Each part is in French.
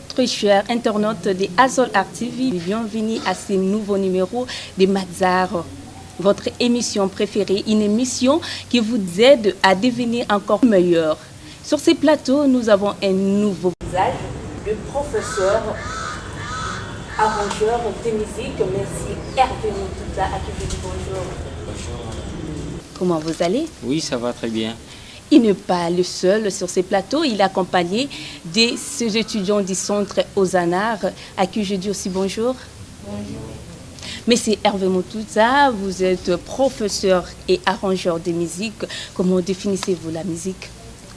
Très chers internautes de Azol Art TV, bienvenue à ce nouveau numéro de Mozart, votre émission préférée, une émission qui vous aide à devenir encore meilleur. Sur ces plateaux, nous avons un nouveau visage, le professeur arrangeur de musique, merci Hervé Moutouza, à qui je dis bonjour. Bonjour. Comment vous allez? Oui, ça va très bien. Il n'est pas le seul sur ces plateaux, il est accompagné de ces étudiants du centre Ozanard, à qui je dis aussi bonjour. Bonjour. Monsieur Hervé Moutouza, vous êtes professeur et arrangeur de musique. Comment définissez-vous la musique?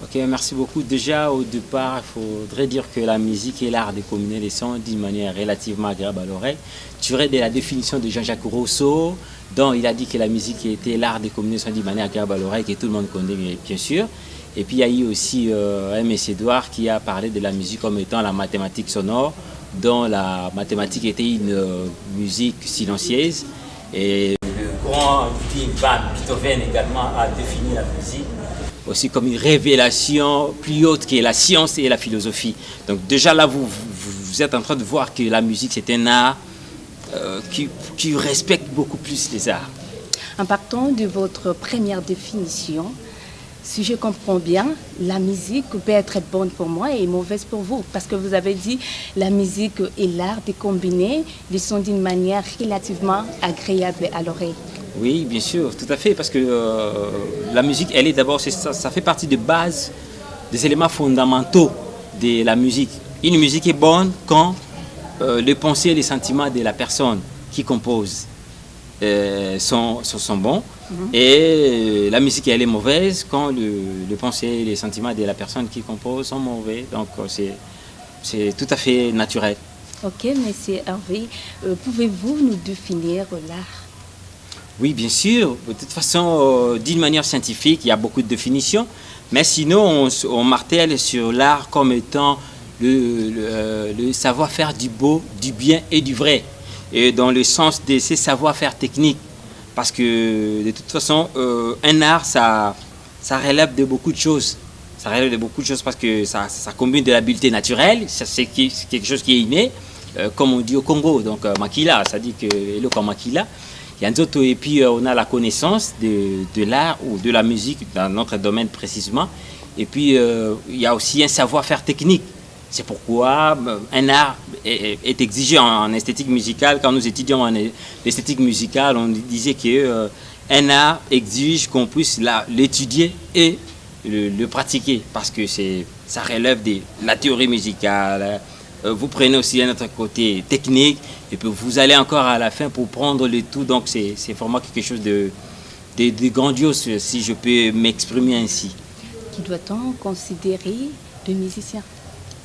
Ok, merci beaucoup. Déjà, au départ, il faudrait dire que la musique est l'art de combiner les sons d'une manière relativement agréable à l'oreille. Tiré de la définition de Jean-Jacques Rousseau, dont il a dit que la musique était l'art de combiner les sons d'une manière agréable à l'oreille, que tout le monde connaît bien sûr. Et puis il y a eu aussi M.S. Edouard qui a parlé de la musique comme étant la mathématique sonore, dont la mathématique était une musique silencieuse. Et le grand Ludwig van Beethoven également a défini la musique aussi comme une révélation plus haute que la science et la philosophie. Donc déjà là, vous êtes en train de voir que la musique, c'est un art qui respecte beaucoup plus les arts. En partant de votre première définition, si je comprends bien, la musique peut être bonne pour moi et mauvaise pour vous. Parce que vous avez dit la musique est l'art de combiner les sons d'une manière relativement agréable à l'oreille. Oui, bien sûr, tout à fait, parce que la musique, elle est d'abord, ça fait partie des bases, des éléments fondamentaux de la musique. Une musique est bonne quand les pensées et les sentiments de la personne qui compose sont bons, et la musique, elle est mauvaise quand les pensées et les sentiments de la personne qui compose sont mauvais. Donc, c'est tout à fait naturel. Ok, monsieur Hervé, pouvez-vous nous définir l'art? Oui, bien sûr. De toute façon, d'une manière scientifique, il y a beaucoup de définitions. Mais sinon, on martèle sur l'art comme étant le savoir-faire du beau, du bien et du vrai. Et dans le sens de ces savoir-faire techniques. Parce que, de toute façon, un art, ça relève de beaucoup de choses. Ça relève de beaucoup de choses parce que ça combine de l'habileté naturelle. C'est quelque chose qui est inné, comme on dit au Congo. Donc, Makila, ça dit que le Makila. Et puis on a la connaissance de l'art ou de la musique dans notre domaine précisément. Et puis il y a aussi un savoir-faire technique. C'est pourquoi un art est exigé en esthétique musicale. Quand nous étudions en esthétique musicale, on disait qu'un art exige qu'on puisse l'étudier et le pratiquer. Parce que ça relève de la théorie musicale. Vous prenez aussi un autre côté technique et puis vous allez encore à la fin pour prendre le tout. Donc c'est vraiment quelque chose de grandiose, si je peux m'exprimer ainsi. Qui doit-on considérer de musicien?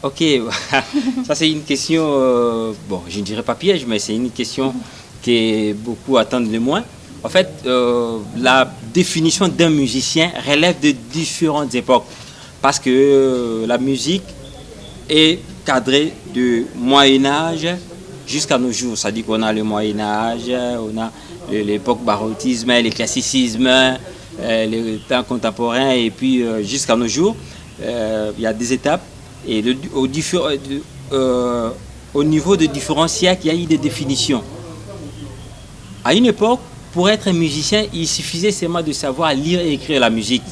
Ok, ça c'est une question, bon, je ne dirais pas piège, mais c'est une question que beaucoup attendent de moi. En fait, la définition d'un musicien relève de différentes époques parce que la musique est cadré du Moyen-Âge jusqu'à nos jours. C'est-à-dire qu'on a le Moyen-Âge, on a l'époque baroquisme, le classicisme, le temps contemporain, et puis jusqu'à nos jours, il y a des étapes. Et au niveau de différents siècles, il y a eu des définitions. À une époque, pour être un musicien, il suffisait seulement de savoir lire et écrire la musique.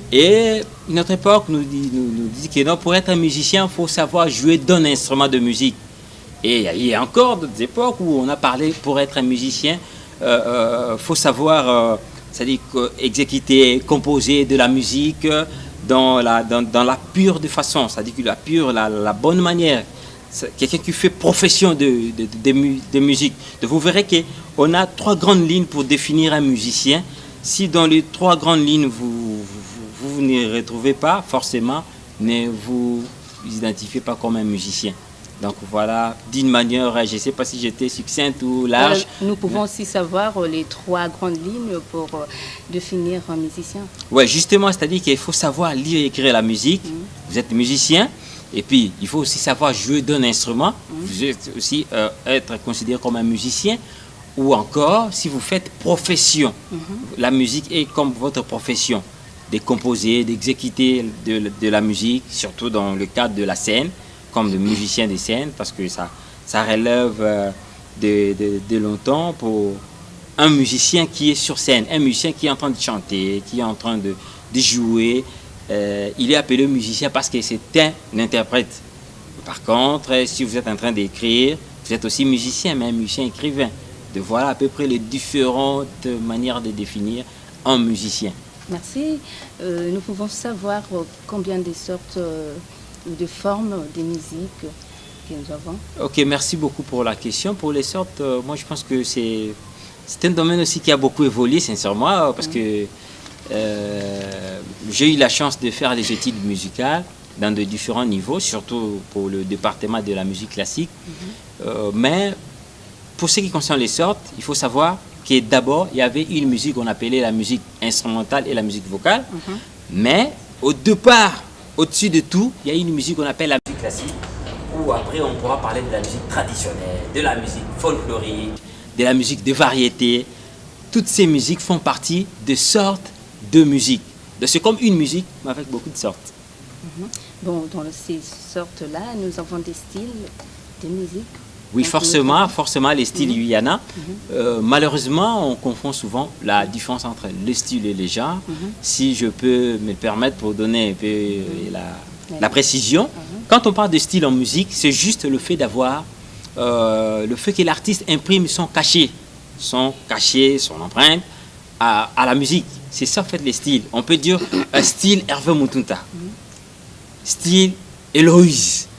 Et notre époque nous dit que non, pour être un musicien, il faut savoir jouer d'un instrument de musique. Et il y a encore d'autres époques où on a parlé, pour être un musicien, il faut savoir c'est-à-dire exécuter, composer de la musique dans la pure de façon, c'est-à-dire la bonne manière. Quelqu'un qui fait profession de musique. Donc vous verrez qu'on a trois grandes lignes pour définir un musicien. Si dans les trois grandes lignes, vous ne retrouvez pas, forcément, ne vous identifiez pas comme un musicien. Donc voilà, d'une manière, je ne sais pas si j'étais succincte ou large. Nous pouvons aussi savoir les trois grandes lignes pour définir un musicien. Oui, justement, c'est-à-dire qu'il faut savoir lire et écrire la musique. Vous êtes musicien, et puis il faut aussi savoir jouer d'un instrument. Vous êtes aussi être considéré comme un musicien. Ou encore, si vous faites profession, la musique est comme votre profession. De composer, d'exécuter de la musique, surtout dans le cadre de la scène. comme de musicien de scène, parce que ça relève de longtemps pour un musicien qui est sur scène, un musicien qui est en train de chanter, qui est en train de jouer. Il est appelé musicien parce que c'est un interprète. Par contre, si vous êtes en train d'écrire, vous êtes aussi musicien, mais un musicien écrivain. De voilà à peu près les différentes manières de définir un musicien. Merci. Nous pouvons savoir combien de sortes ou de formes de musique que nous avons. Ok, merci beaucoup pour la question. Pour les sortes, moi je pense que c'est un domaine aussi qui a beaucoup évolué, sincèrement, parce que j'ai eu la chance de faire des études musicales dans de différents niveaux, surtout pour le département de la musique classique. Mais pour ce qui concerne les sortes, il faut savoir que d'abord, il y avait une musique qu'on appelait la musique instrumentale et la musique vocale. Mais au départ, au-dessus de tout, il y a une musique qu'on appelle la musique classique, où après on pourra parler de la musique traditionnelle, de la musique folklorique, de la musique de variété. Toutes ces musiques font partie de sortes de musique. Donc c'est comme une musique, mais avec beaucoup de sortes. Bon, dans ces sortes-là, nous avons des styles de musique. Oui, forcément, les styles, il y en a. Malheureusement, on confond souvent la différence entre le style et les genres. Si je peux me permettre pour donner un peu la précision, quand on parle de style en musique, c'est juste le fait d'avoir, le fait que l'artiste imprime son cachet, son empreinte à la musique. C'est ça, en fait, les styles. On peut dire un style Hervé Mutunta, style Héloïse.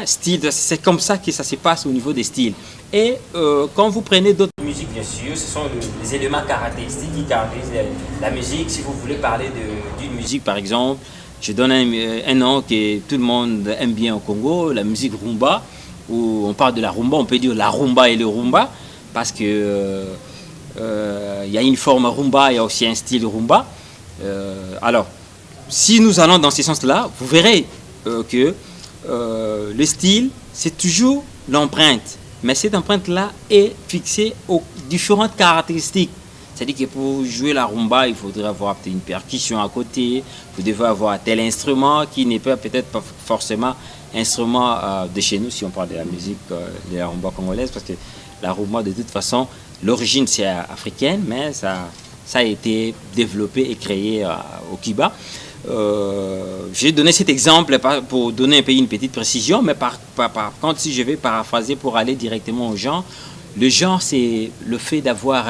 Style, c'est comme ça que ça se passe au niveau des styles. Et quand vous prenez d'autres musiques, bien sûr, ce sont les éléments caractéristiques qui caractérisent la musique. Si vous voulez parler d'une musique, par exemple, je donne un nom que tout le monde aime bien au Congo, la musique rumba, où on parle de la rumba, on peut dire la rumba et le rumba, parce que il y a une forme rumba, il y a aussi un style rumba. Alors, si nous allons dans ce sens-là, vous verrez que le style, c'est toujours l'empreinte. Mais cette empreinte-là est fixée aux différentes caractéristiques. C'est-à-dire que pour jouer la rumba, il faudrait avoir une percussion à côté. Vous devez avoir tel instrument qui n'est peut-être pas forcément instrument de chez nous, si on parle de la musique de la rumba congolaise. Parce que la rumba, de toute façon, l'origine, c'est africaine, mais ça a été développé et créé au Kiba. J'ai donné cet exemple pour donner un peu une petite précision, mais par contre, si je vais paraphraser pour aller directement au genre, le genre, c'est le fait d'avoir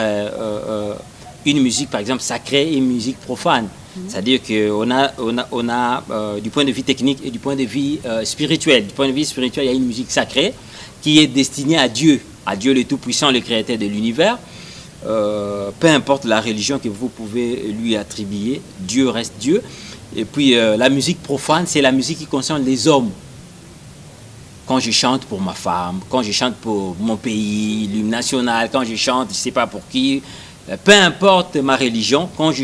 une musique, par exemple, sacrée et une musique profane. C'est-à-dire qu'on a du point de vue technique et du point de vue spirituel. Du point de vue spirituel, il y a une musique sacrée qui est destinée à Dieu le Tout-Puissant, le Créateur de l'univers. Peu importe la religion que vous pouvez lui attribuer, Dieu reste Dieu. Et puis la musique profane, c'est la musique qui concerne les hommes. Quand je chante pour ma femme, quand je chante pour mon pays, l'hymne national, quand je chante, je ne sais pas pour qui, peu importe ma religion, quand je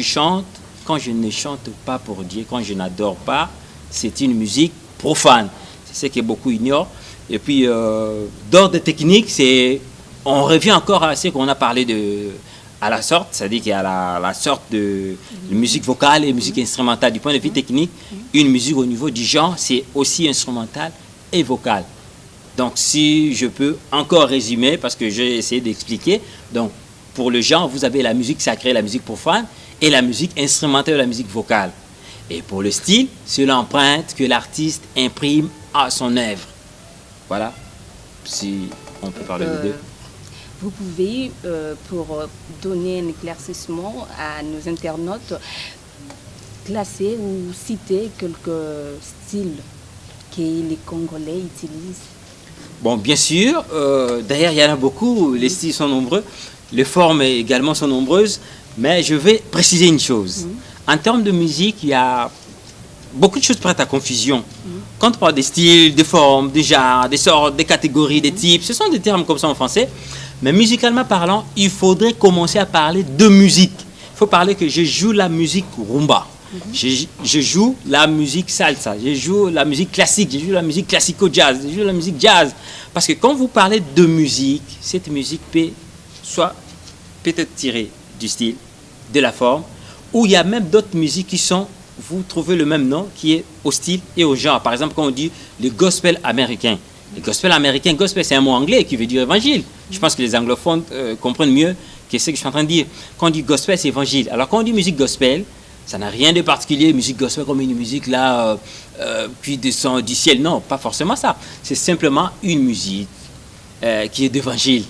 ne chante pas pour Dieu, quand je n'adore pas, c'est une musique profane. C'est ce que beaucoup ignorent. Et puis, d'ordre technique, on revient encore à ce qu'on a parlé à la sorte, c'est-à-dire qu'il y a la sorte de musique vocale et musique instrumentale. Du point de vue technique, une musique au niveau du genre, c'est aussi instrumental et vocal. Donc, si je peux encore résumer, parce que j'ai essayé d'expliquer, donc, pour le genre, vous avez la musique sacrée, la musique profane, et la musique instrumentale, la musique vocale. Et pour le style, c'est l'empreinte que l'artiste imprime à son œuvre. Voilà, si on peut parler de deux. Vous pouvez, pour donner un éclaircissement à nos internautes, classer ou citer quelques styles que les Congolais utilisent. Bon, bien sûr, d'ailleurs, il y en a beaucoup, les styles sont nombreux, les formes également sont nombreuses, mais je vais préciser une chose. En termes de musique, il y a beaucoup de choses prêtes à confusion. Quand on parle des styles, des formes, des genres, des sortes, des catégories, des types, ce sont des termes comme ça en français. Mais musicalement parlant, il faudrait commencer à parler de musique. Il faut parler que je joue la musique rumba. Je joue la musique salsa. Je joue la musique classique. Je joue la musique classico-jazz. Je joue la musique jazz. Parce que quand vous parlez de musique, cette musique peut être tirée du style, de la forme, ou il y a même d'autres musiques qui sont vous trouvez le même nom qui est au style et au genre. Par exemple, quand on dit le gospel américain. Le gospel américain, gospel, c'est un mot anglais qui veut dire évangile. Je pense que les anglophones comprennent mieux que ce que je suis en train de dire. Quand on dit gospel, c'est évangile. Alors quand on dit musique gospel, ça n'a rien de particulier. Musique gospel comme une musique là, qui descend du ciel. Non, pas forcément ça. C'est simplement une musique qui est d'évangile.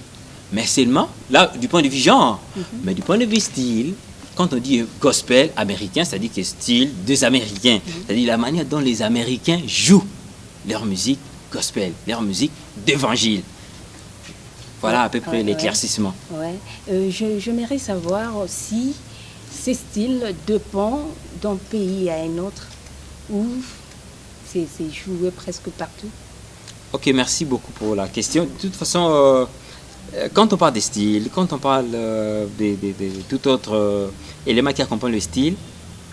Mais seulement, là, du point de vue genre, mais du point de vue style, quand on dit gospel américain, c'est-à-dire que style des Américains. C'est-à-dire la manière dont les Américains jouent leur musique gospel, leur musique d'évangile. Voilà à peu près l'éclaircissement. Ouais. J'aimerais savoir si ces styles dépendent d'un pays à un autre ou c'est joué presque partout. Ok, merci beaucoup pour la question. De toute façon, quand on parle des styles, quand on parle de tout autre élément qui accompagne le style,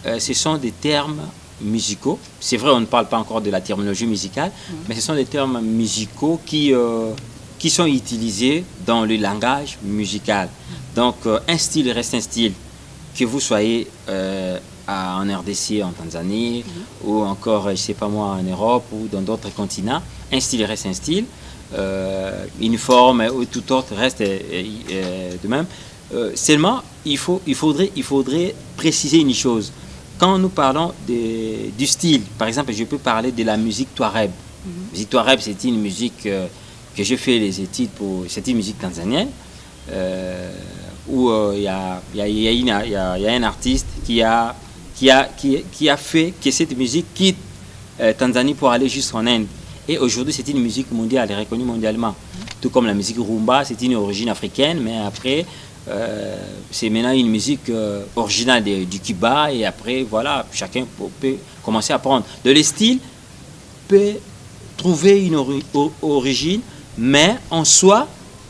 ce sont des termes musicaux. C'est vrai, on ne parle pas encore de la terminologie musicale, mais ce sont des termes musicaux qui sont utilisés dans le langage musical. Donc, un style reste un style, que vous soyez en RDC, en Tanzanie, ou encore, je ne sais pas moi, en Europe ou dans d'autres continents. Un style reste un style. Une forme ou tout autre reste de même. Seulement, il faudrait préciser une chose. Quand nous parlons du style, par exemple, je peux parler de la musique Touareg. La musique Touareg, c'est une musique que j'ai fait les études pour. C'est une musique tanzanienne où il y a un artiste qui a fait que cette musique quitte Tanzanie pour aller jusqu'en Inde. Et aujourd'hui, c'est une musique mondiale, reconnue mondialement. Tout comme la musique rumba, c'est une origine africaine, mais après, c'est maintenant une musique originale du Cuba. Et après, voilà, chacun peut commencer à apprendre. Le style peut trouver une origine, mais en soi,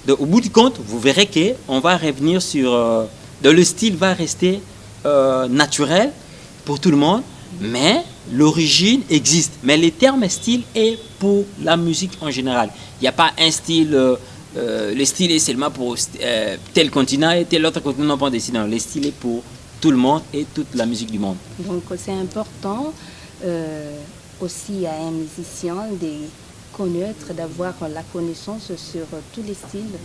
au bout du compte, vous verrez qu'on va revenir sur... le style va rester naturel pour tout le monde, mais l'origine existe. Mais le terme style est pour la musique en général. Il n'y a pas un style, le style est seulement pour tel continent et tel autre continent, non pas des styles. Non, le style est pour tout le monde et toute la musique du monde. Donc c'est important aussi à un musicien de connaître, d'avoir la connaissance sur tous les styles.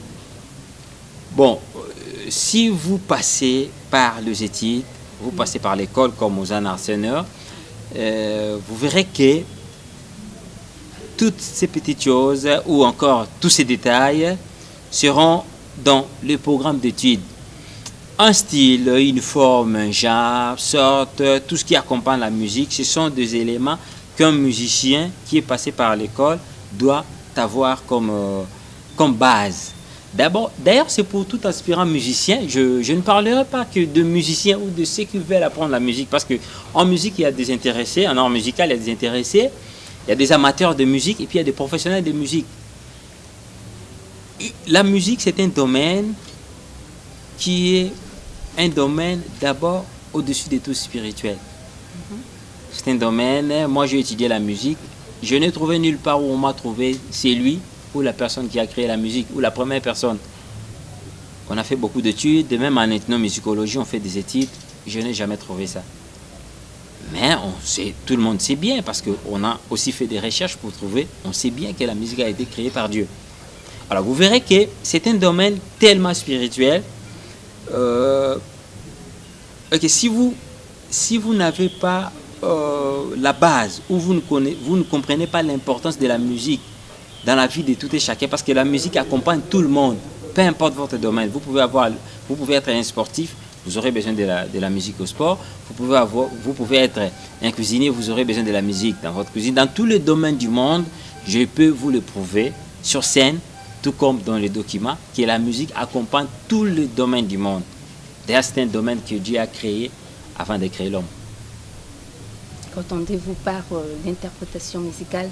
Bon, si vous passez par les études, vous passez par l'école comme Ozan Arseneur, vous verrez que toutes ces petites choses ou encore tous ces détails seront dans le programme d'études. Un style, une forme, un genre, sorte, tout ce qui accompagne la musique, ce sont des éléments qu'un musicien qui est passé par l'école doit avoir comme base. D'ailleurs, c'est pour tout aspirant musicien. Je ne parlerai pas que de musiciens ou de ceux qui veulent apprendre la musique, parce qu'en musique, il y a des intéressés, en art musical, il y a des intéressés, il y a des amateurs de musique et puis il y a des professionnels de musique. La musique, c'est un domaine qui est un domaine d'abord au-dessus de tout spirituel. C'est un domaine, moi j'ai étudié la musique, je n'ai trouvé nulle part où on m'a trouvé, c'est lui ou la personne qui a créé la musique, ou la première personne. On a fait beaucoup d'études, même en ethnomusicologie, on fait des études, je n'ai jamais trouvé ça. Mais tout le monde sait bien, parce qu'on a aussi fait des recherches pour trouver, on sait bien que la musique a été créée par Dieu. Alors vous verrez que c'est un domaine tellement spirituel que si vous n'avez pas la base, ou vous ne comprenez pas l'importance de la musique dans la vie de tout et chacun, parce que la musique accompagne tout le monde, peu importe votre domaine. Vous pouvez être un sportif, vous aurez besoin de la musique au sport. Vous pouvez être un cuisinier, vous aurez besoin de la musique dans votre cuisine. Dans tous les domaines du monde, je peux vous le prouver sur scène, tout comme dans les documents, que la musique accompagne tous les domaines du monde. D'ailleurs, c'est un domaine que Dieu a créé avant de créer l'homme. Qu'entendez-vous par l'interprétation musicale?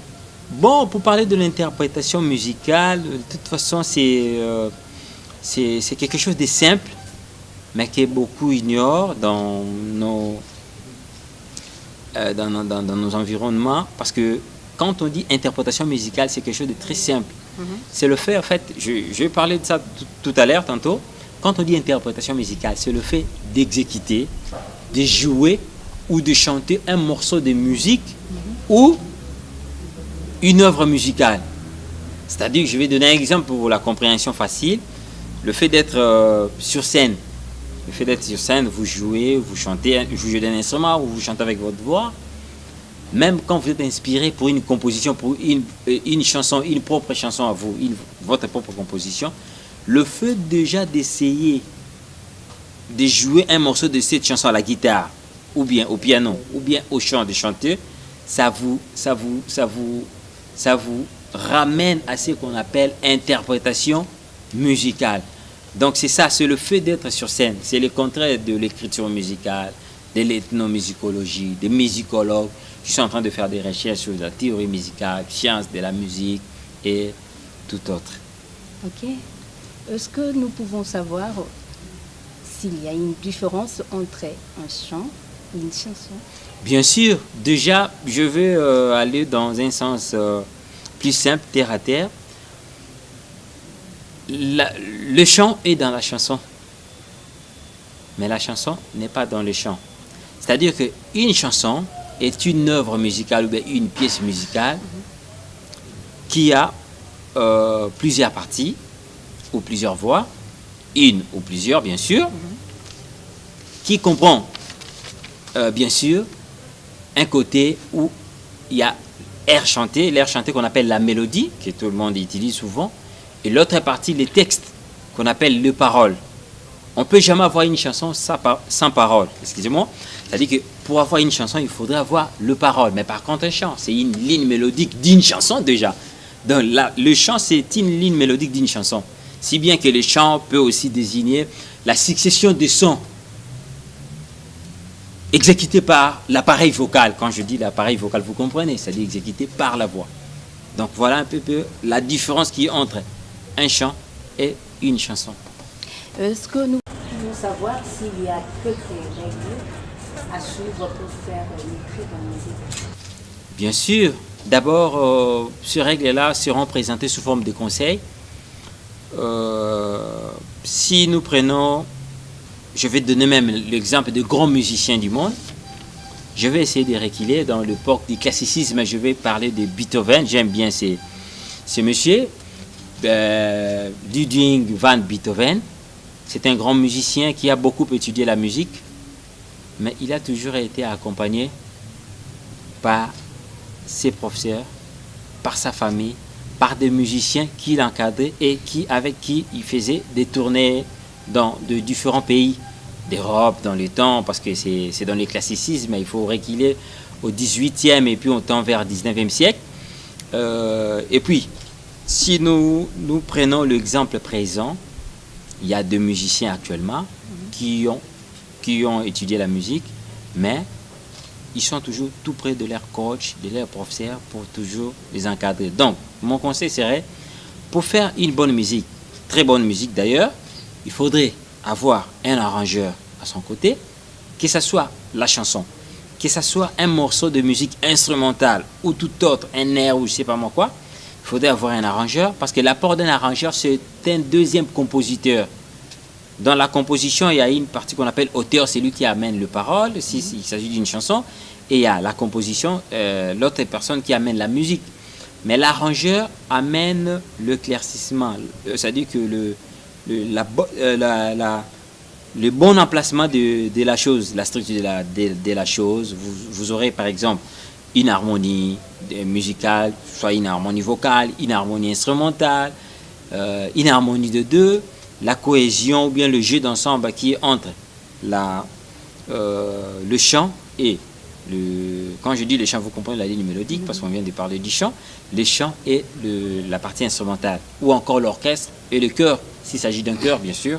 Bon, pour parler de l'interprétation musicale, de toute façon, c'est quelque chose de simple, mais que beaucoup ignorent dans nos environnements. Parce que quand on dit interprétation musicale, c'est quelque chose de très simple. C'est le fait, en fait, je vais parler de ça tout à l'heure, tantôt. Quand on dit interprétation musicale, c'est le fait d'exécuter, de jouer ou de chanter un morceau de musique ou une œuvre musicale. C'est-à-dire, je vais donner un exemple pour la compréhension facile. Le fait d'être sur scène. Le fait d'être sur scène, vous jouez, vous chantez, vous jouez d'un instrument ou vous chantez avec votre voix. Même quand vous êtes inspiré pour une composition, pour une chanson, une propre chanson à vous, votre propre composition, le fait déjà d'essayer de jouer un morceau de cette chanson à la guitare, ou bien au piano, ou bien au chant de chanteur, ça vous ramène à ce qu'on appelle interprétation musicale. Donc c'est ça, c'est le fait d'être sur scène. C'est le contraire de l'écriture musicale, de l'ethnomusicologie, des musicologues qui sont en train de faire des recherches sur la théorie musicale, sciences de la musique et tout autre. Ok. Est-ce que nous pouvons savoir s'il y a une différence entre un chant et une chanson? Bien sûr, déjà, je vais aller dans un sens plus simple, terre à terre. Le chant est dans la chanson, mais la chanson n'est pas dans le chant. C'est-à-dire qu'une chanson est une œuvre musicale ou bien une pièce musicale qui a plusieurs parties ou plusieurs voix, une ou plusieurs bien sûr, qui comprend bien sûr un côté où il y a l'air chanté qu'on appelle la mélodie, que tout le monde utilise souvent, et l'autre partie, les textes, qu'on appelle les paroles. On ne peut jamais avoir une chanson sans parole. Excusez-moi. C'est-à-dire que pour avoir une chanson, il faudrait avoir le parole. Mais par contre, un chant, c'est une ligne mélodique d'une chanson déjà. Donc le chant, c'est une ligne mélodique d'une chanson. Si bien que le chant peut aussi désigner la succession de sons exécutés par l'appareil vocal. Quand je dis l'appareil vocal, vous comprenez, c'est-à-dire exécuté par la voix. Donc voilà un peu la différence qui est entre un chant et une chanson. Est-ce que nous pouvons savoir s'il y a quelques règles à suivre pour faire une très bonne musique? Bien sûr. D'abord, ces règles-là seront présentées sous forme de conseils. Si nous prenons, je vais donner même l'exemple de grands musiciens du monde. Je vais essayer de reculer dans le porc du classicisme. Je vais parler de Beethoven. J'aime bien ces monsieur. Ludwig van Beethoven. C'est un grand musicien qui a beaucoup étudié la musique. Mais il a toujours été accompagné par ses professeurs, par sa famille, par des musiciens qui l'encadraient et avec qui il faisait des tournées dans de différents pays d'Europe dans le temps, parce que c'est dans le classicisme, il faut reculer au 18e et puis on tend vers le 19e siècle. Et puis, si nous prenons l'exemple présent, il y a deux musiciens actuellement qui ont étudié la musique, mais ils sont toujours tout près de leur coach, de leur professeur, pour toujours les encadrer. Donc, mon conseil serait, pour faire une bonne musique, très bonne musique d'ailleurs, il faudrait avoir un arrangeur à son côté, que ce soit la chanson, que ce soit un morceau de musique instrumentale ou tout autre, un air ou je ne sais pas moi quoi, il faudrait avoir un arrangeur, parce que l'apport d'un arrangeur, c'est un deuxième compositeur. Dans la composition, il y a une partie qu'on appelle auteur, c'est lui qui amène le parole, s'il s'agit d'une chanson, et il y a la composition, l'autre personne qui amène la musique. Mais l'arrangeur amène le claircissement, c'est-à-dire que le bon emplacement de la chose, la structure de la chose. Vous aurez par exemple une harmonie musicale, soit une harmonie vocale, une harmonie instrumentale, une harmonie de deux, la cohésion ou bien le jeu d'ensemble qui est entre le chant et quand je dis le chant, vous comprenez la ligne mélodique parce qu'on vient de parler du chant, le chant et la partie instrumentale, ou encore l'orchestre et le chœur, s'il s'agit d'un chœur bien sûr,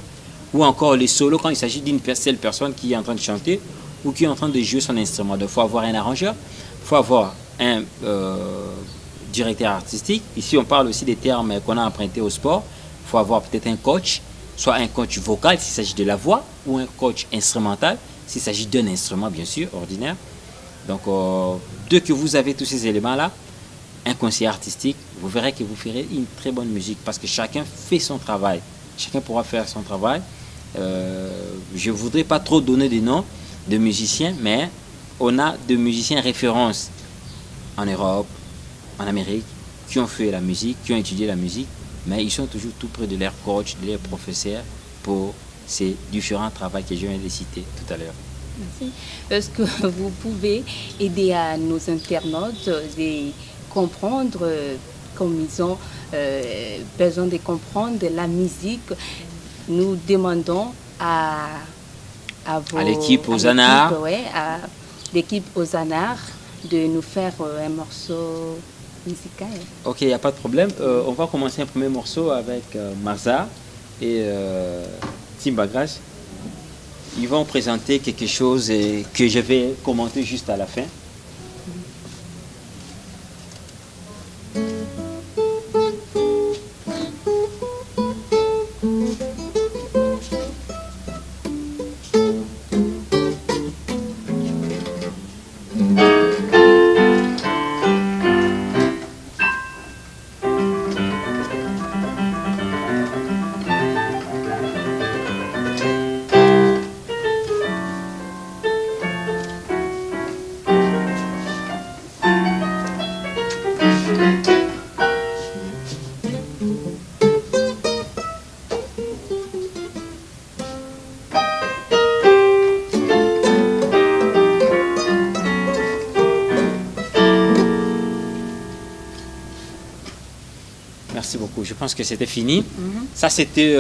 ou encore les solos quand il s'agit d'une seule personne qui est en train de chanter ou qui est en train de jouer son instrument. Donc il faut avoir un arrangeur, il faut avoir un directeur artistique. Ici on parle aussi des termes qu'on a empruntés au sport. Il faut avoir peut-être un coach, soit un coach vocal s'il s'agit de la voix, ou un coach instrumental s'il s'agit d'un instrument bien sûr, ordinaire. Donc dès que vous avez tous ces éléments-là, un conseiller artistique, vous verrez que vous ferez une très bonne musique parce que chacun fait son travail. Chacun pourra faire son travail. Je ne voudrais pas trop donner des noms de musiciens, mais on a de musiciens références en Europe, en Amérique, qui ont fait la musique, qui ont étudié la musique, mais ils sont toujours tout près de leurs coachs, de leurs professeurs pour ces différents travaux que je viens de citer tout à l'heure. Merci. Est-ce que vous pouvez aider à nos internautes de comprendre, comme ils ont besoin de comprendre la musique? Nous demandons à l'équipe Hosanna, à l'équipe Hosanna de nous faire un morceau musical. Ok, il n'y a pas de problème. On va commencer un premier morceau avec Marza et Timbagras. Ils vont présenter quelque chose que je vais commenter juste à la fin. Merci beaucoup. Je pense que c'était fini. Ça, c'était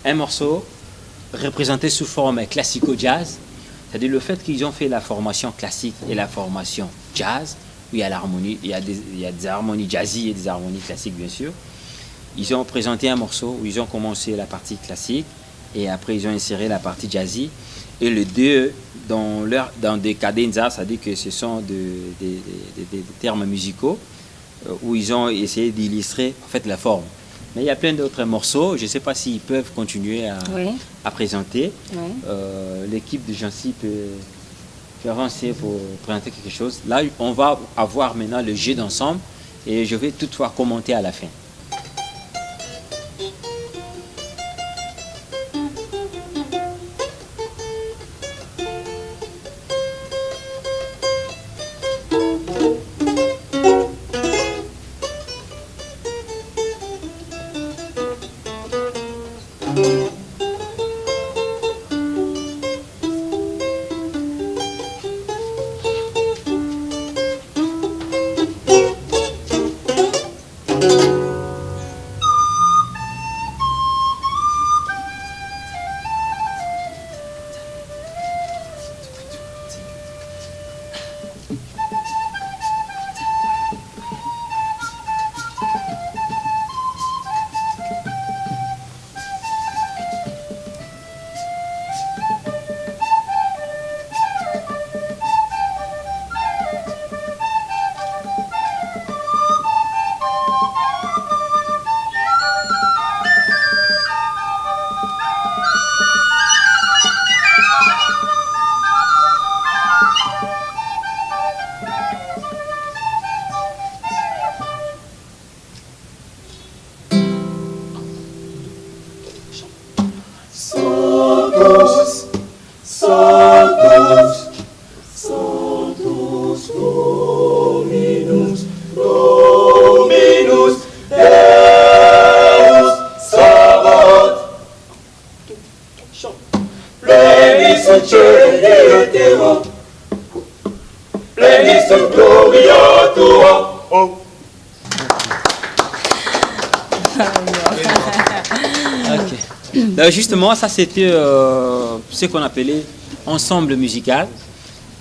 un morceau représenté sous forme classico-jazz. C'est-à-dire le fait qu'ils ont fait la formation classique et la formation jazz, où il y a l'harmonie, il y a des harmonies jazzy et des harmonies classiques, bien sûr. Ils ont présenté un morceau où ils ont commencé la partie classique et après ils ont inséré la partie jazzy. Et les deux, dans des cadenza, c'est-à-dire que ce sont des termes musicaux, où ils ont essayé d'illustrer en fait la forme. Mais il y a plein d'autres morceaux, je ne sais pas s'ils peuvent continuer à présenter. L'équipe de Jancy peut avancer pour présenter quelque chose. Là, on va avoir maintenant le jeu d'ensemble et je vais toutefois commenter à la fin. Donc justement, ça c'était ce qu'on appelait ensemble musical.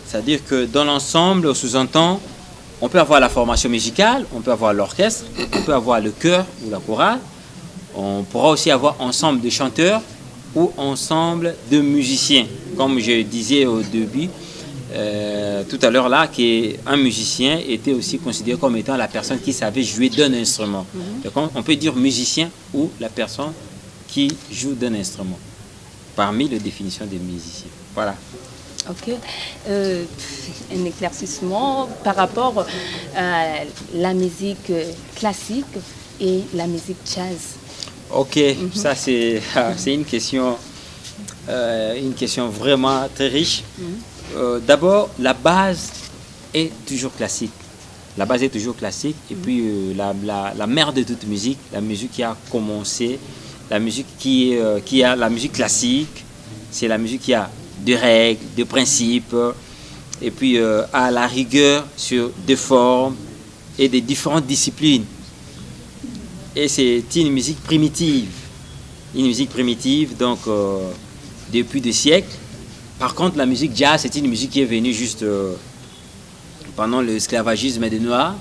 C'est-à-dire que dans l'ensemble, on sous-entend, on peut avoir la formation musicale, on peut avoir l'orchestre, on peut avoir le chœur ou la chorale. On pourra aussi avoir ensemble de chanteurs ou ensemble de musiciens. Comme je disais au début, tout à l'heure là, qu'un musicien était aussi considéré comme étant la personne qui savait jouer d'un instrument. Donc on peut dire musicien ou la personne qui joue d'un instrument, parmi les définitions des musiciens. Voilà. Ok. Un éclaircissement par rapport à la musique classique et la musique jazz. Ok, ça c'est une question vraiment très riche. D'abord, la base est toujours classique. La base est toujours classique. Et puis, la mère de toute musique, la musique qui a commencé, la musique qui a la musique classique, c'est la musique qui a des règles, des principes, et puis à la rigueur sur des formes et des différentes disciplines. Et c'est une musique primitive. Une musique primitive, donc depuis des siècles. Par contre, la musique jazz, c'est une musique qui est venue juste pendant l'esclavagisme des Noirs,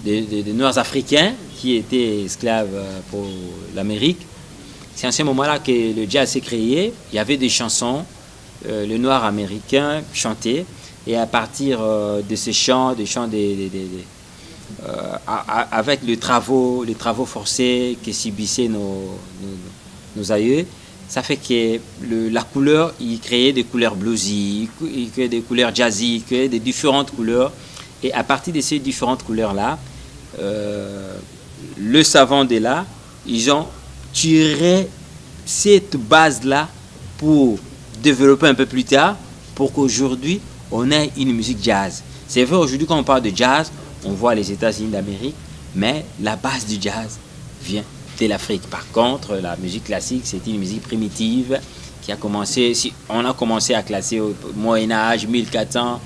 des Noirs africains qui étaient esclaves pour l'Amérique. C'est à ce moment-là que le jazz s'est créé. Il y avait des chansons, le Noir américain chantait, et à partir de ces chants, avec les travaux forcés que subissaient nos aïeux, ça fait que la couleur, il créait des couleurs bluesy, il créait des couleurs jazzy, il créait des différentes couleurs. Et à partir de ces différentes couleurs-là, le savant de là, ils ont tiré cette base-là pour développer un peu plus tard, pour qu'aujourd'hui, on ait une musique jazz. C'est vrai, aujourd'hui, quand on parle de jazz, on voit les États-Unis d'Amérique, mais la base du jazz vient de l'Afrique. Par contre, la musique classique, c'est une musique primitive qui a commencé, on a commencé à classer au Moyen-Âge, 1400,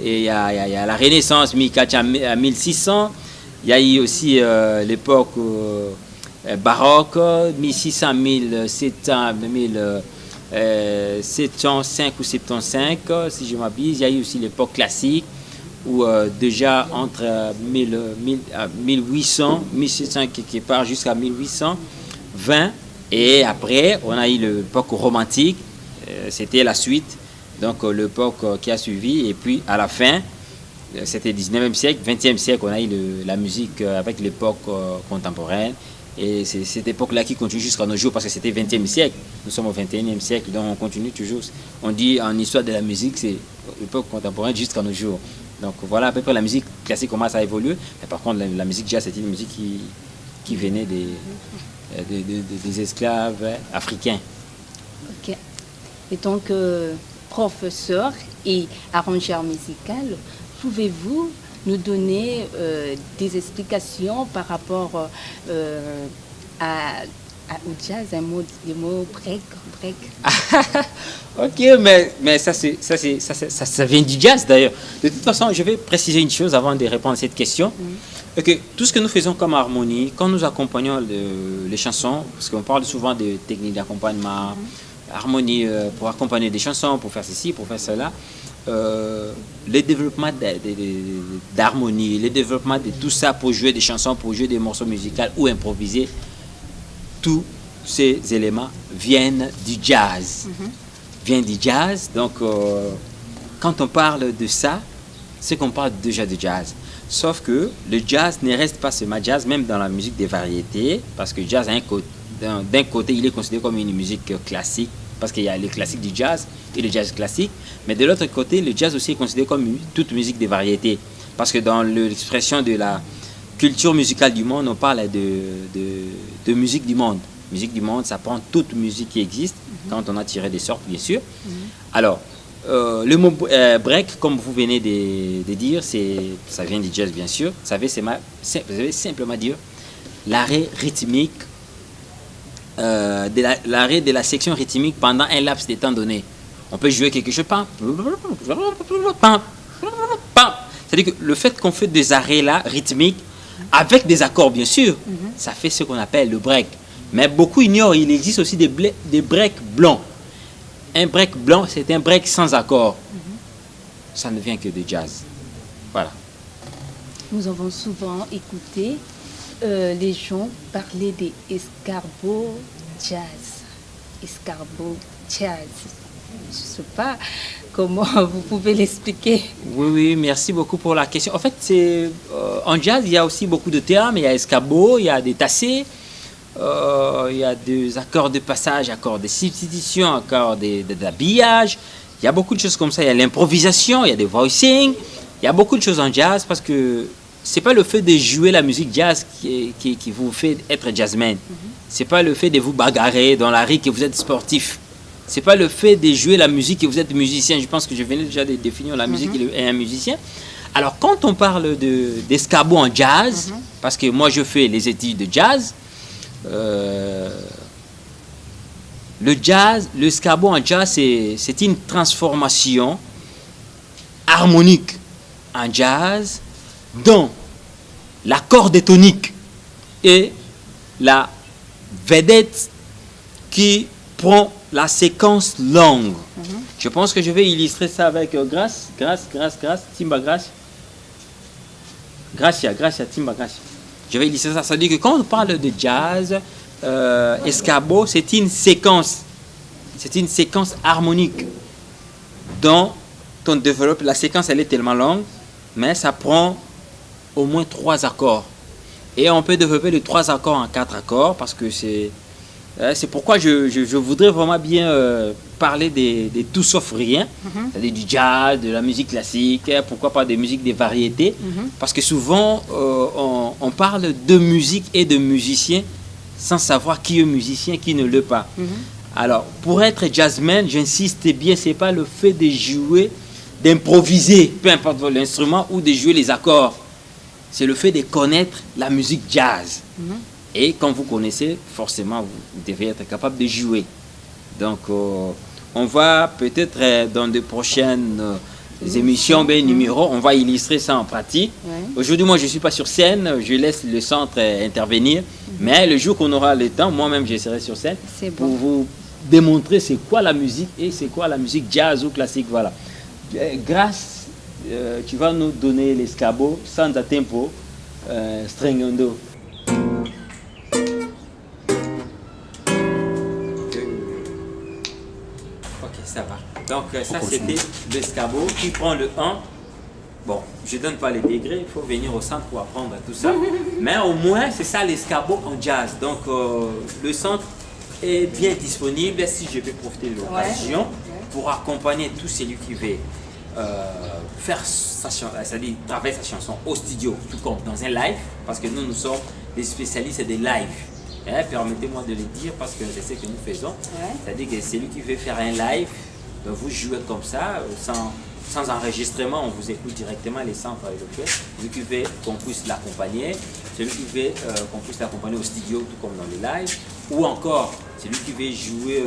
et il y a la Renaissance, 1400 à 1600. Il y a eu aussi l'époque baroque, 1600, 1700, 1705 ou 75, si je m'abuse. Il y a eu aussi l'époque classique, où déjà entre 1800, 1700 quelque part jusqu'à 1820, et après on a eu l'époque romantique, c'était la suite, donc l'époque qui a suivi, et puis à la fin, c'était 19e siècle, 20e siècle, on a eu la musique avec l'époque contemporaine, et c'est cette époque-là qui continue jusqu'à nos jours, parce que c'était 20e siècle, nous sommes au 21e siècle, donc on continue toujours. On dit en histoire de la musique, c'est l'époque contemporaine jusqu'à nos jours. Donc voilà à peu près la musique classique commence à évoluer. Mais par contre, la musique jazz, c'est une musique qui venait des esclaves africains. Ok. Et donc, professeur et arrangeur musical, pouvez-vous nous donner des explications par rapport au jazz, des mots break? Ok, mais ça vient du jazz d'ailleurs. De toute façon, je vais préciser une chose avant de répondre à cette question. Okay, tout ce que nous faisons comme harmonie, quand nous accompagnons les chansons, parce qu'on parle souvent de techniques d'accompagnement, harmonie pour accompagner des chansons, pour faire ceci, pour faire cela, le développement d'harmonie, le développement de tout ça pour jouer des chansons, pour jouer des morceaux musicaux ou improviser, tous ces éléments viennent du jazz. Viennent du jazz. Donc, quand on parle de ça, c'est qu'on parle déjà de jazz. Sauf que le jazz ne reste pas seulement jazz, même dans la musique des variétés, parce que jazz, d'un côté, il est considéré comme une musique classique, parce qu'il y a les classiques du jazz et le jazz classique, mais de l'autre côté, le jazz aussi est considéré comme toute musique des variétés, parce que dans l'expression de la culture musicale du monde, on parle de musique du monde. Musique du monde, ça prend toute musique qui existe, quand on a tiré des sortes, bien sûr. Alors, le mot break, comme vous venez de dire, ça vient du jazz, bien sûr. Ça veut simplement dire l'arrêt rythmique, l'arrêt de la section rythmique pendant un laps de temps donné. On peut jouer quelque chose, c'est-à-dire que le fait qu'on fait des arrêts là, rythmiques, avec des accords, bien sûr, ça fait ce qu'on appelle le break. Mais beaucoup ignorent, il existe aussi des breaks blancs. Un break blanc, c'est un break sans accord. Ça ne vient que de jazz. Voilà. Nous avons souvent écouté les gens parler des escargots jazz. Escargots jazz. Je ne sais pas comment vous pouvez l'expliquer. Oui, merci beaucoup pour la question. En fait, en jazz, il y a aussi beaucoup de termes. Il y a escargot, il y a des tassés. Il y a des accords de passage, accords de substitution, accords d'habillage. Il y a beaucoup de choses comme ça. Il y a l'improvisation, il y a des voicing. Il y a beaucoup de choses en jazz parce que c'est pas le fait de jouer la musique jazz qui vous fait être jazzman. C'est pas le fait de vous bagarrer dans la rue que vous êtes sportif. C'est pas le fait de jouer la musique et vous êtes musicien. Je pense que je venais déjà de définir la musique et un musicien. Alors, quand on parle d'escabeau en jazz, parce que moi, je fais les études de jazz, l'escabeau en jazz, c'est une transformation harmonique en jazz dont la corde tonique et la vedette qui prend la séquence longue. Je pense que je vais illustrer ça avec Grace, Timba Grace. Gracia, Timba Gracia. Je vais illustrer ça. Ça veut dire que quand on parle de jazz, escabeau, c'est une séquence harmonique dont on développe. La séquence, elle est tellement longue, mais ça prend au moins 3 accords. Et on peut développer les 3 accords en 4 accords parce que c'est pourquoi je voudrais vraiment bien parler des tout sauf rien, c'est-à-dire du jazz, de la musique classique, pourquoi pas des musiques, des variétés, parce que souvent on parle de musique et de musiciens sans savoir qui est musicien, qui ne l'est pas. Alors, pour être jazzman, j'insiste bien, c'est pas le fait de jouer, d'improviser, peu importe l'instrument, ou de jouer les accords. C'est le fait de connaître la musique jazz. Et quand vous connaissez, forcément, vous devez être capable de jouer. Donc, on va peut-être dans de prochaines émissions, numéros, on va illustrer ça en pratique. Aujourd'hui, moi, je ne suis pas sur scène, je laisse le centre intervenir. Mais le jour qu'on aura le temps, moi-même, je serai sur scène pour vous démontrer c'est quoi la musique et c'est quoi la musique jazz ou classique. Voilà. Grâce, tu vas nous donner l'escabeau sans a tempo, stringando. Ça va. Donc ça c'était l'escabeau qui prend le 1. Bon, je ne donne pas les degrés, il faut venir au centre pour apprendre tout ça. Mais au moins c'est ça l'escabeau en jazz. Donc le centre est bien disponible si je vais profiter de l'occasion pour accompagner tout celui qui veut faire sa chanson, c'est-à-dire travailler sa chanson au studio, tout comme dans un live, parce que nous sommes des spécialistes des lives. Permettez-moi de le dire parce que c'est ce que nous faisons. C'est-à-dire que celui qui veut faire un live, vous jouez comme ça, sans enregistrement, on vous écoute directement, les centres le fait. Celui qui veut qu'on puisse l'accompagner, celui qui veut qu'on puisse l'accompagner au studio, tout comme dans les lives, ou encore celui qui veut jouer,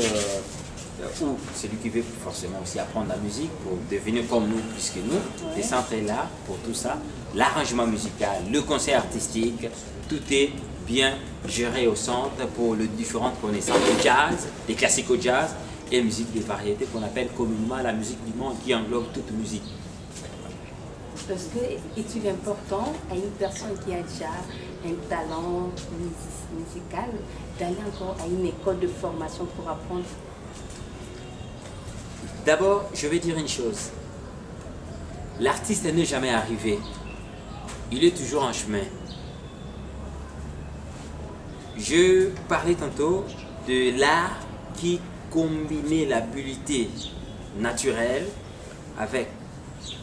ou celui qui veut forcément aussi apprendre la musique pour devenir comme nous, plus que nous. Les centres est là pour tout ça. L'arrangement musical, le concert artistique, tout est bien géré au centre pour les différentes connaissances de jazz, des classiques au jazz et musique des variétés qu'on appelle communément la musique du monde qui englobe toute musique. Parce que est-il important à une personne qui a déjà un talent musical d'aller encore à une école de formation pour apprendre? D'abord, je vais dire une chose. L'artiste n'est jamais arrivé. Il est toujours en chemin. Je parlais tantôt de l'art qui combinait l'habileté naturelle avec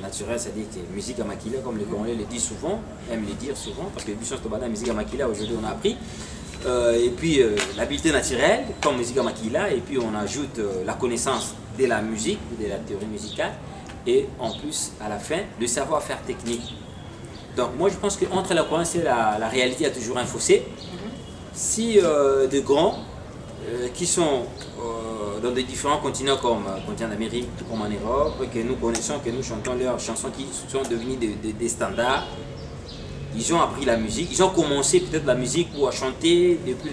naturel, c'est-à-dire que musique à maquila, comme les Congolais le disent souvent, aiment le dire souvent, parce que Bishop Tobana, musique à maquila, aujourd'hui on a appris. Et puis l'habileté naturelle, comme musique à maquila, et puis on ajoute la connaissance de la musique, de la théorie musicale, et en plus, à la fin, le savoir-faire technique. Donc moi je pense qu'entre la croyance et la réalité, il y a toujours un fossé. Si de grands qui sont dans des différents continents comme le continent d'Amérique, comme en Europe, que nous connaissons, que nous chantons leurs chansons qui sont devenues des standards, ils ont appris la musique, ils ont commencé peut-être la musique ou à chanter depuis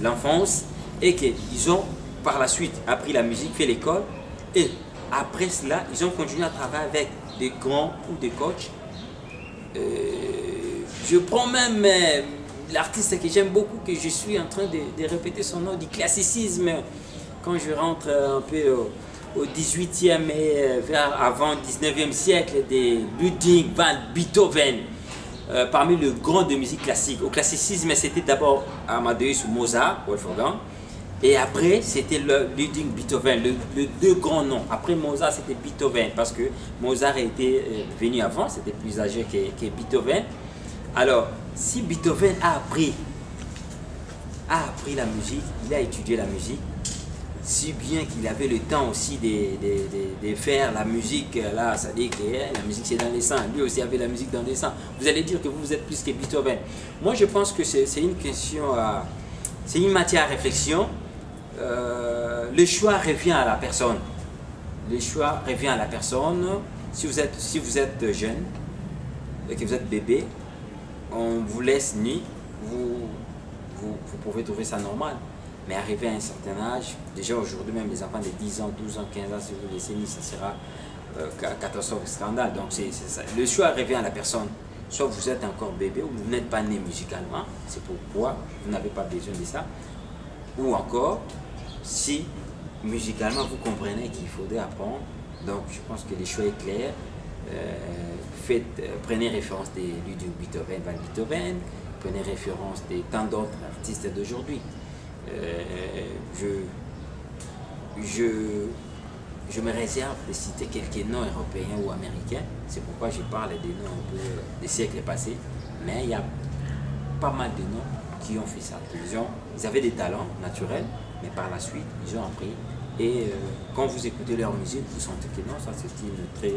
l'enfance et qu'ils ont par la suite appris la musique, fait l'école et après cela, ils ont continué à travailler avec des grands ou des coachs. Je prends même l'artiste que j'aime beaucoup, que je suis en train de répéter son nom, du classicisme, quand je rentre un peu au 18e et vers avant 19e siècle, de Ludwig van Beethoven, parmi les grands de musique classique. Au classicisme, c'était d'abord Amadeus ou Mozart, Wolfgang, et après, c'était Ludwig Beethoven, les deux grands noms. Après Mozart, c'était Beethoven, parce que Mozart était venu avant, c'était plus âgé que Beethoven. Alors, si Beethoven a appris la musique, il a étudié la musique, si bien qu'il avait le temps aussi de faire la musique. Là, ça dit que la musique c'est dans les sangs. Lui aussi avait la musique dans les sangs. Vous allez dire que vous êtes plus que Beethoven. Moi, je pense que c'est une question, c'est une matière à réflexion. Le choix revient à la personne. Le choix revient à la personne. Si vous êtes jeune et que vous êtes bébé, on vous laisse nu, vous pouvez trouver ça normal. Mais arrivé à un certain âge, déjà aujourd'hui même les enfants de 10 ans, 12 ans, 15 ans, si vous laissez nu, ça sera catastrophe, scandale. Donc ça. Le choix revient à la personne. Soit vous êtes encore bébé ou vous n'êtes pas né musicalement, c'est pourquoi vous n'avez pas besoin de ça. Ou encore, si musicalement vous comprenez qu'il faudrait apprendre, donc je pense que le choix est clair. Prenez référence de Ludwig Beethoven, Van Beethoven, prenez référence de tant d'autres artistes d'aujourd'hui. Je me réserve de citer quelques noms européens ou américains, c'est pourquoi je parle des noms un peu des siècles passés, mais il y a pas mal de noms qui ont fait ça. Ils avaient des talents naturels, mais par la suite, ils ont appris. Et quand vous écoutez leur musique, vous sentez que non, ça c'est une très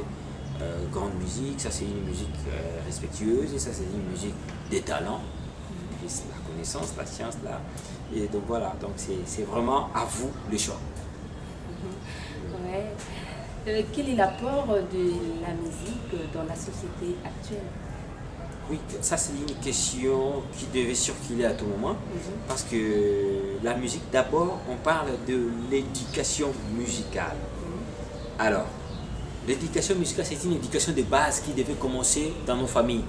grande musique, ça c'est une musique respectueuse, et ça c'est une musique des talents, la connaissance, la science, là. Et donc voilà, donc c'est vraiment à vous le choix. Ouais. Quel est l'apport de la musique dans la société actuelle? Oui, ça c'est une question qui devait circuler à tout moment, parce que la musique, d'abord, on parle de l'éducation musicale. Alors, l'éducation musicale, c'est une éducation de base qui devait commencer dans nos familles.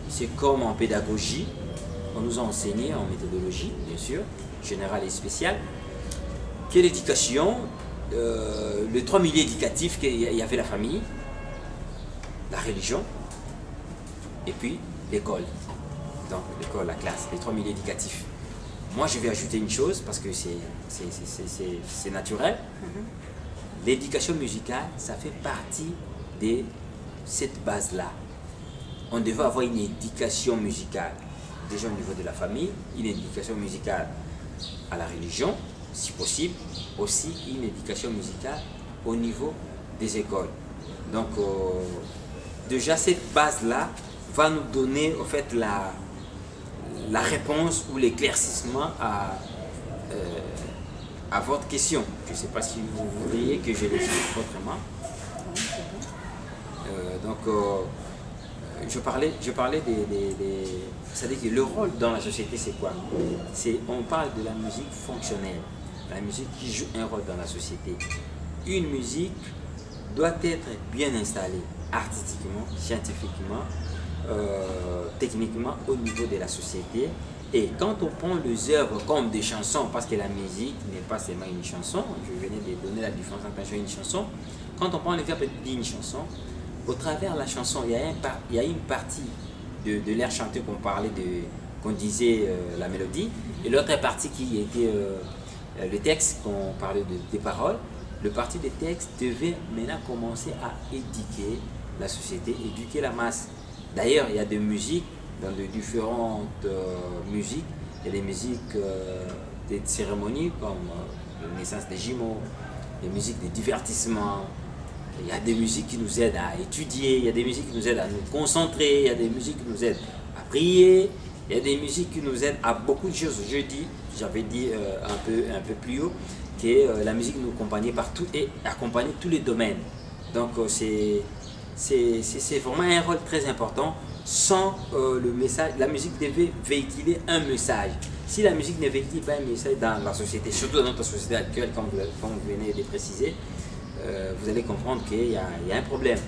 C'est comme en pédagogie, on nous a enseigné en méthodologie, bien sûr, générale et spéciale, que l'éducation, les trois milieux éducatifs, il y avait la famille, la religion, et puis l'école. Donc l'école, la classe, les trois milieux éducatifs. Moi, je vais ajouter une chose, parce que c'est naturel. L'éducation musicale, ça fait partie de cette base-là. On devait avoir une éducation musicale, déjà au niveau de la famille, une éducation musicale à la religion, si possible, aussi une éducation musicale au niveau des écoles. Donc, déjà cette base-là va nous donner en fait la réponse ou l'éclaircissement à votre question. Je ne sais pas si vous voudriez que je l'explique autrement. Je parlais des... C'est-à-dire que le rôle dans la société, c'est quoi? On parle de la musique fonctionnelle, la musique qui joue un rôle dans la société. Une musique doit être bien installée, artistiquement, scientifiquement, techniquement, au niveau de la société. Et quand on prend les œuvres comme des chansons, parce que la musique n'est pas seulement une chanson, je venais de donner la différence entre un chant et une chanson. Quand on prend l'exemple d'une chanson, au travers de la chanson, il y a une partie de l'air chanté qu'on disait la mélodie, et l'autre partie qui était le texte, qu'on parlait des paroles. Le parti des textes devait maintenant commencer à éduquer la société, éduquer la masse. D'ailleurs, il y a des musiques, dans de différentes musiques, il y a des musiques des cérémonies comme la naissance des jumeaux, des musiques de divertissement. Il y a des musiques qui nous aident à étudier, il y a des musiques qui nous aident à nous concentrer, il y a des musiques qui nous aident à prier, il y a des musiques qui nous aident à beaucoup de choses. J'avais dit un peu plus haut que la musique nous accompagnait partout et accompagnait tous les domaines. Donc c'est vraiment un rôle très important. Sans le message, la musique devait véhiculer un message. Si la musique ne véhicule pas un message dans la société, surtout dans notre société actuelle, comme vous venez de préciser, vous allez comprendre qu'il y a un problème.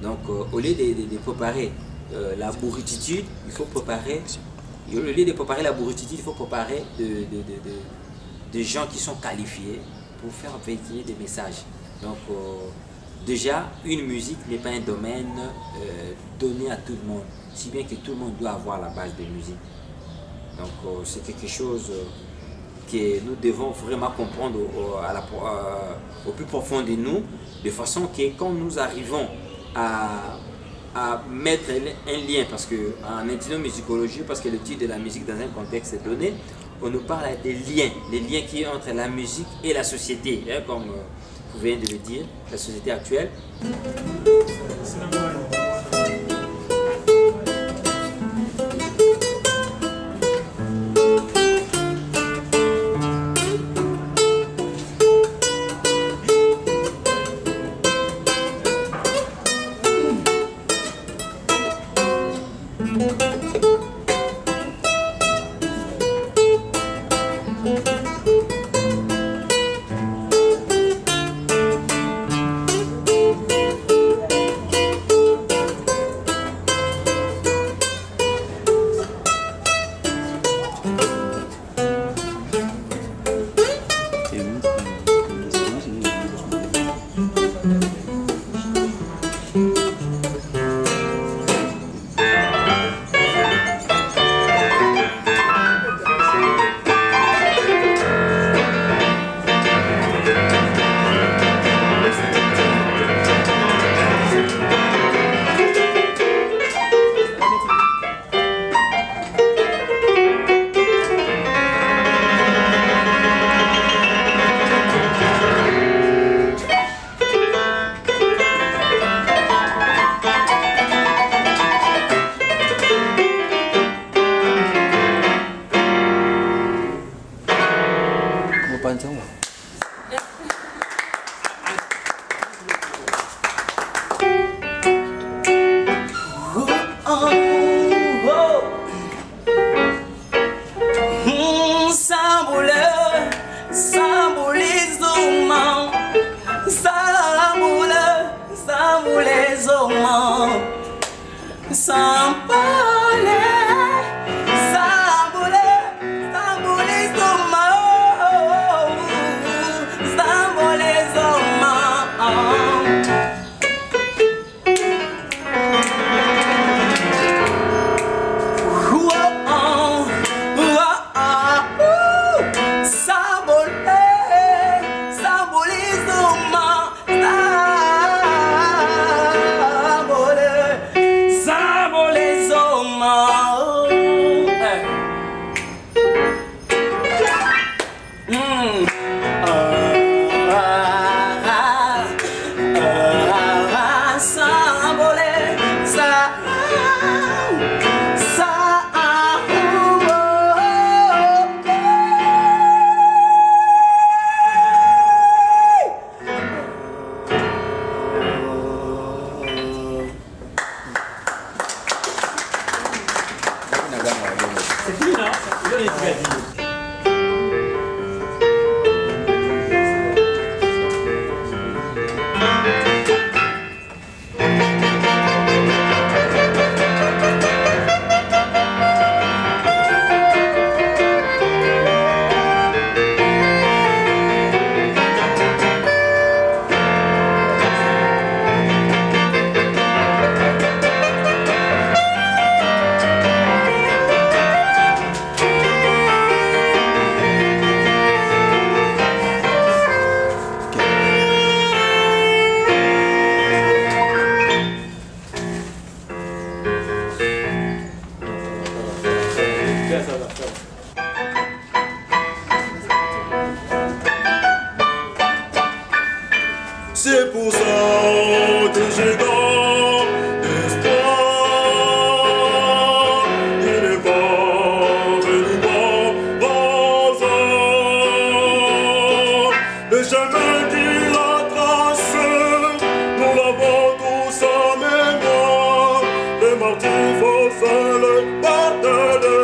Donc, au lieu de préparer la bourrititude, il faut préparer, au lieu de préparer la bourrititude, il faut préparer des gens qui sont qualifiés pour faire véhiculer des messages. Donc, déjà, une musique n'est pas un domaine donné à tout le monde, si bien que tout le monde doit avoir la base de musique. Donc, c'est quelque chose que nous devons vraiment comprendre au plus profond de nous, de façon que quand nous arrivons à mettre un lien, parce qu'en ethnomusicologie, parce que le titre de la musique dans un contexte donné, on nous parle des liens qui ont entre la musique et la société, hein, comme vous venez de le dire, la société actuelle. C'est pour ça que j'ai dans l'espoir. Il n'est pas venu par hasard. Le chemin qu'il a tracé, nous l'avons tous en mémoire. Les martyrs forcent le baptême de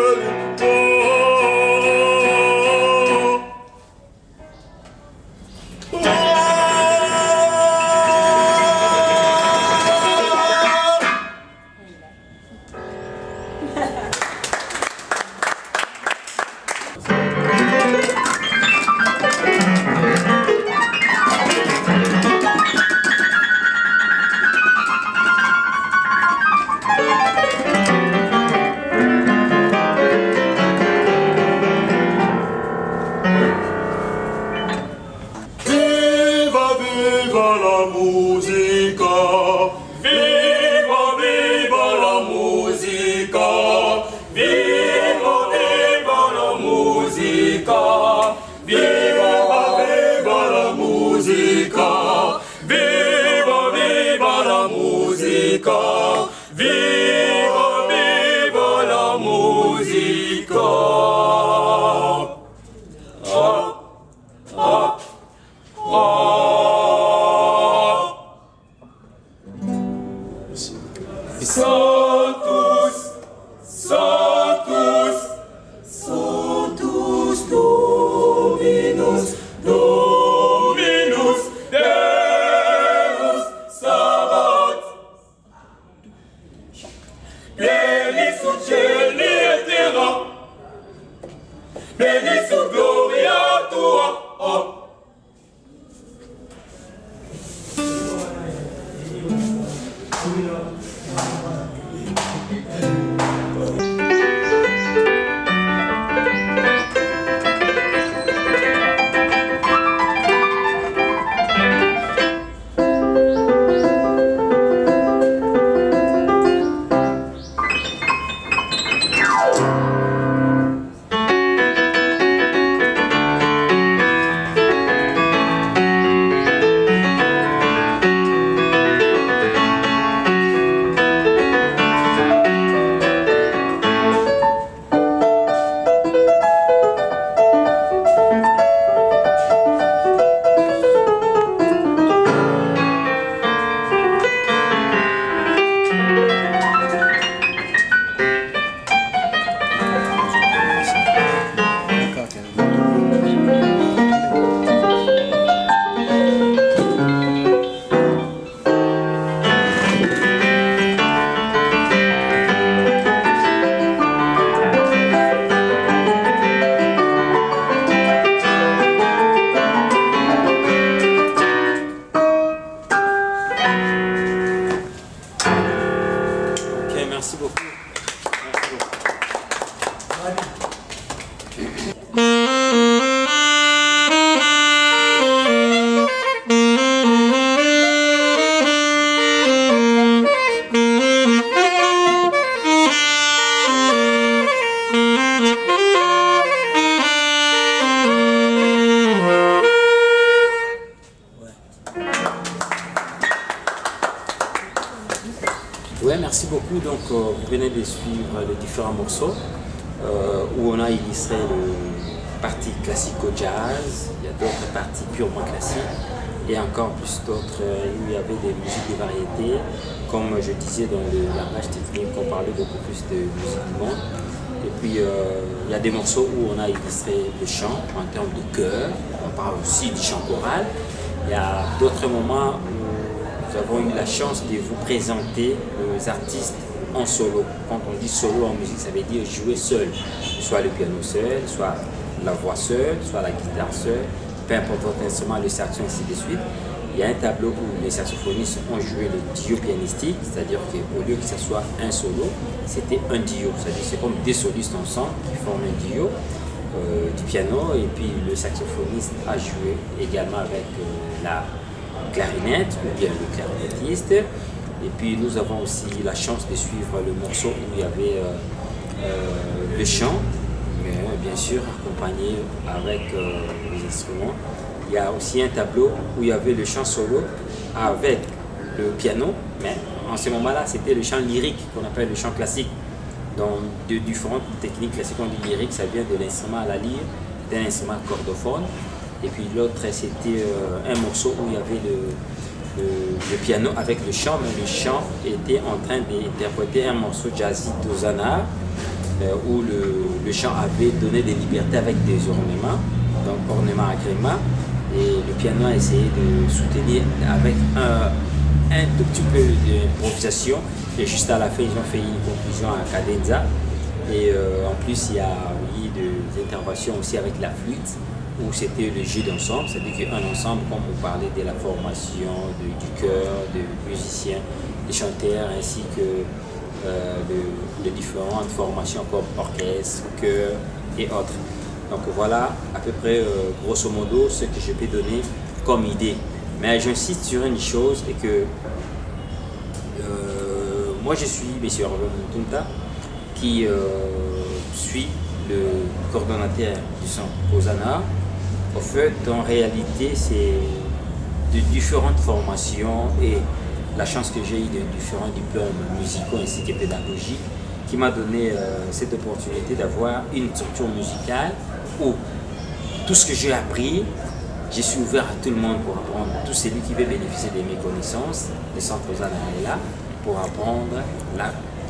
Benissimo cieli e terra, benissimo gloria tua. Oh. Merci beaucoup. Merci beaucoup. Ouais, merci beaucoup. Donc, vous venez de suivre les différents morceaux où on a illustré le partie classico-jazz, il y a d'autres parties purement classiques et encore plus d'autres où il y avait des musiques de variété. Comme je disais dans le langage technique, on parlait beaucoup plus de musique du monde. Et puis, il y a des morceaux où on a illustré le chant en termes de chœur, on parle aussi du chant choral. Il y a d'autres moments où nous avons eu la chance de vous présenter les artistes en solo. Quand on dit solo en musique, ça veut dire jouer seul. Soit le piano seul, soit la voix seule, soit la guitare seule, peu importe votre instrument, le saxon, ainsi de suite. Il y a un tableau où les saxophonistes ont joué le duo pianistique, c'est-à-dire qu'au lieu que ce soit un solo, c'était un duo. C'est-à-dire c'est comme des solistes ensemble qui forment un duo du piano, et puis le saxophoniste a joué également avec la clarinette ou bien le clarinettiste. Et puis nous avons aussi la chance de suivre le morceau où il y avait le chant, mais bien sûr accompagné avec les instruments. Il y a aussi un tableau où il y avait le chant solo avec le piano, mais en ce moment-là c'était le chant lyrique qu'on appelle le chant classique. Donc de différentes techniques classiques, on dit lyrique, ça vient de l'instrument à la lyre, d'un instrument cordophone. Et puis l'autre, c'était un morceau où il y avait le piano avec le chant, mais le chant était en train d'interpréter un morceau jazzy d'Ozana, où le chant avait donné des libertés avec des ornements, donc ornements à gréement, et le piano a essayé de soutenir avec un tout petit peu d'improvisation, et juste à la fin, ils ont fait une conclusion à cadenza. Et en plus, il y a eu des interventions aussi avec la flûte, où c'était le jeu d'ensemble, c'est-à-dire qu'un ensemble, comme on parlait de la formation du chœur, des musiciens, des chanteurs, ainsi que de différentes formations comme orchestre, chœur et autres. Donc voilà à peu près, grosso modo, ce que je peux donner comme idée. Mais j'insiste sur une chose, et que moi je suis M. Hervé Mutunta, qui suis le coordonnateur du centre Ozana. En fait, en réalité, c'est de différentes formations et la chance que j'ai eu de différents diplômes musicaux ainsi que pédagogiques qui m'a donné cette opportunité d'avoir une structure musicale où tout ce que j'ai appris, je suis ouvert à tout le monde pour apprendre. Tout celui qui veut bénéficier de mes connaissances, le centre Ozana est là pour apprendre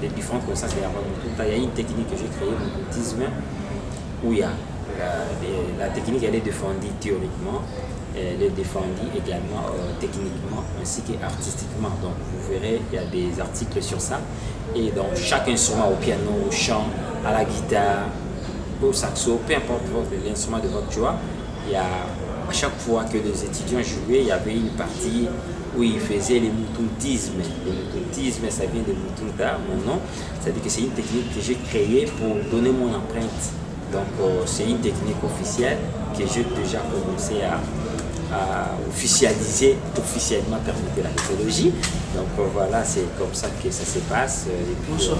les différentes connaissances. Il y a une technique que j'ai créée, l'occultisme, où il y a la technique, elle est défendue théoriquement, elle est défendue également techniquement ainsi qu'artistiquement. Donc vous verrez, il y a des articles sur ça. Et donc chaque instrument, au piano, au chant, à la guitare, au saxo, peu importe l'instrument de votre choix, il y a à chaque fois que les étudiants jouaient, il y avait une partie où ils faisaient les mutuntismes. Les mutuntismes, ça vient de mutunta, mon nom. C'est-à-dire que c'est une technique que j'ai créée pour donner mon empreinte. Donc c'est une technique officielle que j'ai déjà commencé à officialiser, officiellement permettre la mythologie. Donc voilà, c'est comme ça que ça se passe. Et puis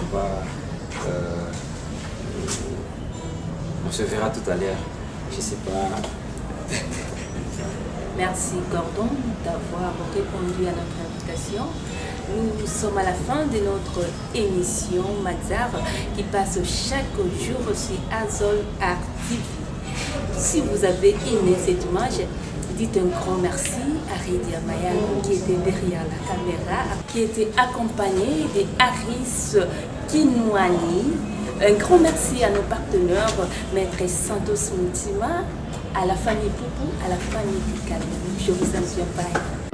on se verra tout à l'heure. Je sais pas. Merci Gordon d'avoir répondu à notre invitation. Nous sommes à la fin de notre émission Mazar qui passe chaque jour sur Azol Art TV. Si vous avez aimé cette image, dites un grand merci à Ridia Mayan qui était derrière la caméra, qui était accompagnée de Aris Kinouani. Un grand merci à nos partenaires, Maître Santos Moutima, à la famille Poupou, à la famille Kikali. Je vous aime bien, bye.